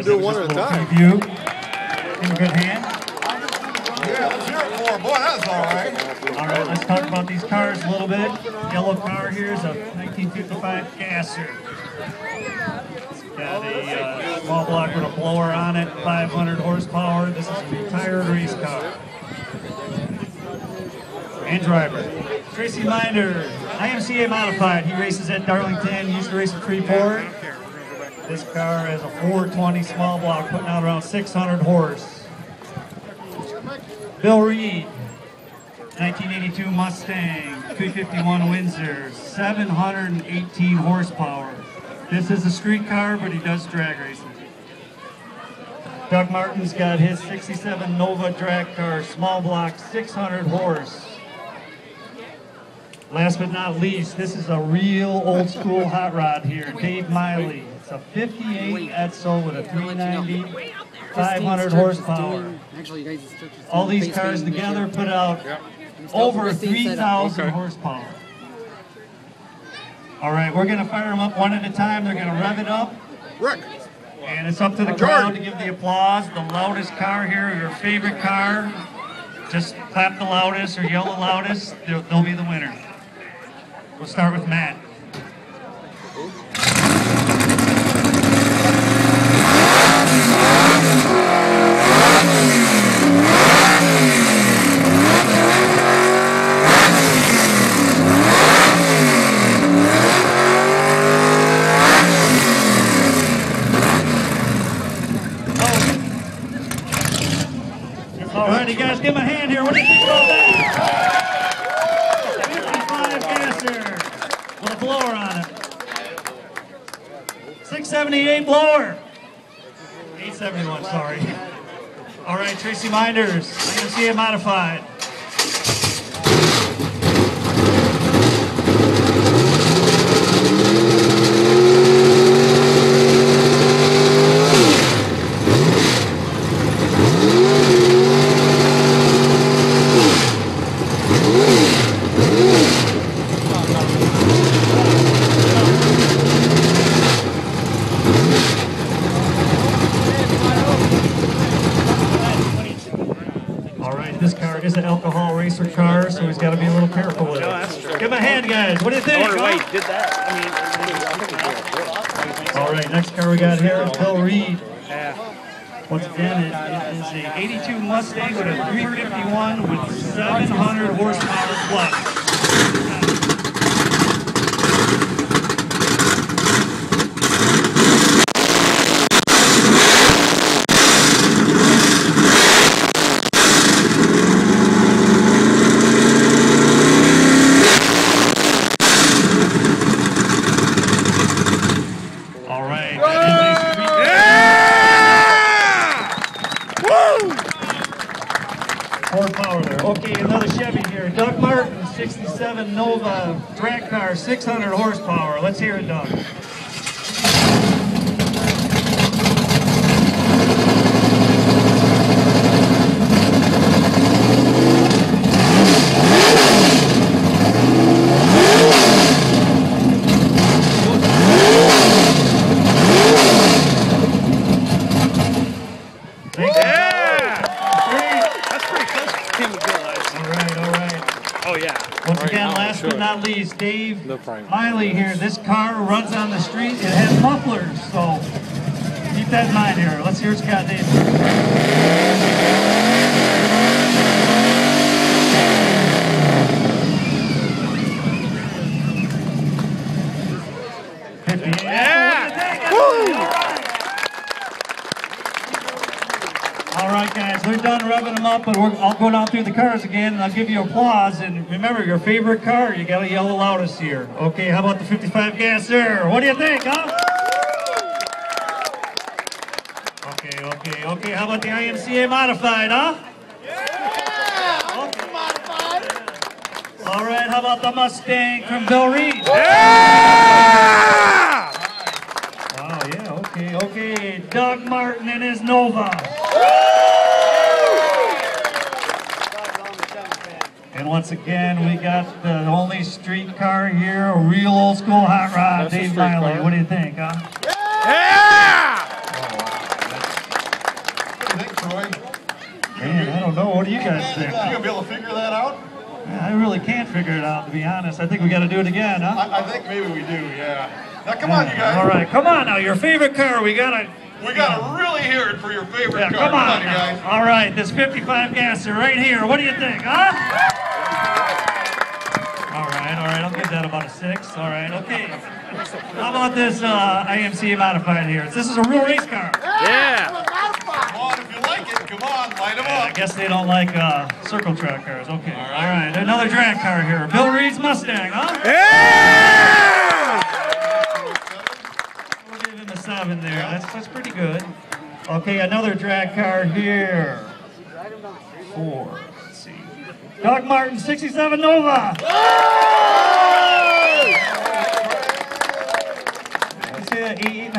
do it one at a time. Preview. In a good hand. Yeah, let's hear it for him. Boy, that's all right. All right, let's talk about these cars a little bit. Yellow car here is a 1955 Gasser. Got a small block with a blower on it, 500 horsepower. This is a retired race car. And driver. Tracy Minder, IMCA modified. He races at Darlington, used to race at Freeport. This car has a 420 small block, putting out around 600 horse. Bill Reed, 1982 Mustang, 351 Windsor, 718 horsepower. This is a street car, but he does drag racing. Doug Martin's got his 67 Nova drag car, small block, 600 horse. Last but not least, this is a real old school hot rod here, Dave Miley. It's a 58 Edsel with a 390, 500 horsepower. All these cars together put out over 3,000 horsepower. All right, we're going to fire them up one at a time. They're going to rev it up. And it's up to the crowd to give the applause. The loudest car here, your favorite car, just clap the loudest or yell the loudest. They'll be the winner. We'll start with Matt. All right, you guys, give him a hand here. What do you think about that? 55 Gasser with a blower on it. 678 blower. 871, sorry. All right, Tracy Minders, IMCA modified. Is an alcohol racer car, so he's got to be a little careful with it. Give him a hand, guys. What do you think? Did that. All right, next car we got here is Bill Reed. Once again, it is a 82 Mustang with a 351 with 700 horsepower plus. Okay, another Chevy here. Doug Martin, 67 Nova drag car, 600 horsepower. Let's hear it, Doug. Once again, last but not least, Dave Miley here. This car runs on the street. It has mufflers, so keep that in mind here. Let's hear what Scott Dave. All right, guys, we're done revving them up, but I'll go down through the cars again, and I'll give you applause. And remember, your favorite car, you got to yell the loudest here. Okay, how about the 55 Gasser? What do you think, huh? Okay. How about the IMCA modified, huh? Yeah! Okay. Modified. All right, how about the Mustang from Bill Reed? Yeah! Wow, yeah, okay. Doug Martin and his Nova. And once again, we got the only street car here, a real old school hot rod, Dave Miley. What do you think, huh? Yeah! Oh, wow. What do you guys think? You gonna be able to figure that out? I really can't figure it out, to be honest. I think we got to do it again, huh? I think maybe we do, yeah. Now come on, you guys. All right, come on now. Your favorite car. We gotta really hear it for your favorite car. Come on, you guys. All right, this 55 gasser right here. What do you think, huh? All right. I'll give that about a 6. All right, okay. How about this IMC modified here? This is a real race car. Yeah. Come on, if you like it, come on, light them I up. guess they don't like circle track cars. Okay. All right. Another drag car here. Bill Reed's Mustang, huh? Yeah! We'll give him a 7 there. That's pretty good. Okay, another drag car here. 4. Let's see. Doug Martin, 67 Nova. Let's say 8.5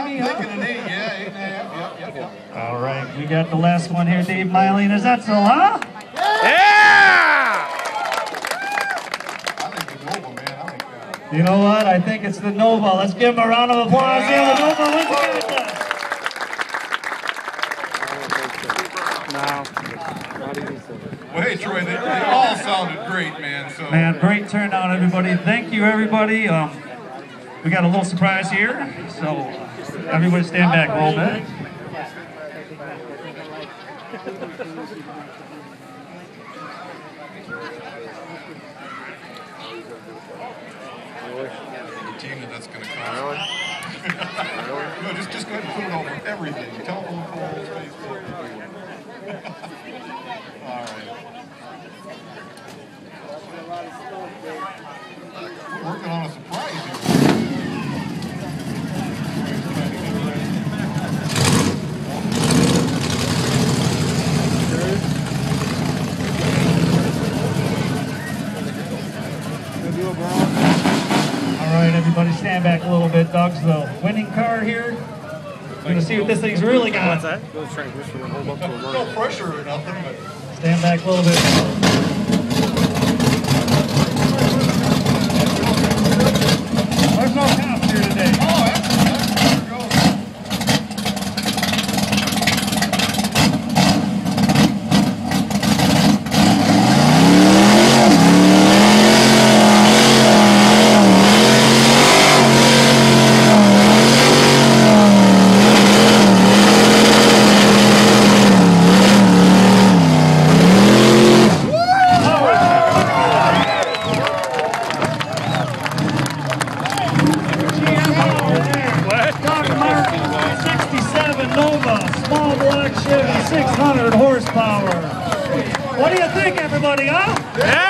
maybe, I'm huh? thinking an 8, yeah, 8.5. Yep. All right, we got the last one here, Dave Miley. Is that so, huh? Yeah! I think the Nova, man. I think You know what? I think it's the Nova. Let's give him a round of applause. Yeah, the Nova wins again. Well, hey, Troy, they all sounded great, man. So. Man, great turnout, everybody. Thank you, everybody. We got a little surprise here, so everybody stand back a little bit. The team that's going to cost. No, just go ahead and put it over everything. Telephone poles, Facebook. All right. We're working on a surprise here. All right, everybody stand back a little bit. Doug's the winning car here. We're going to see what this thing's really got. What's that? No pressure or nothing, but. Stand back a little bit. There's no cops here today. Oh, that's there it goes. Small block Chevy, 600 horsepower. What do you think, everybody, huh? Yeah!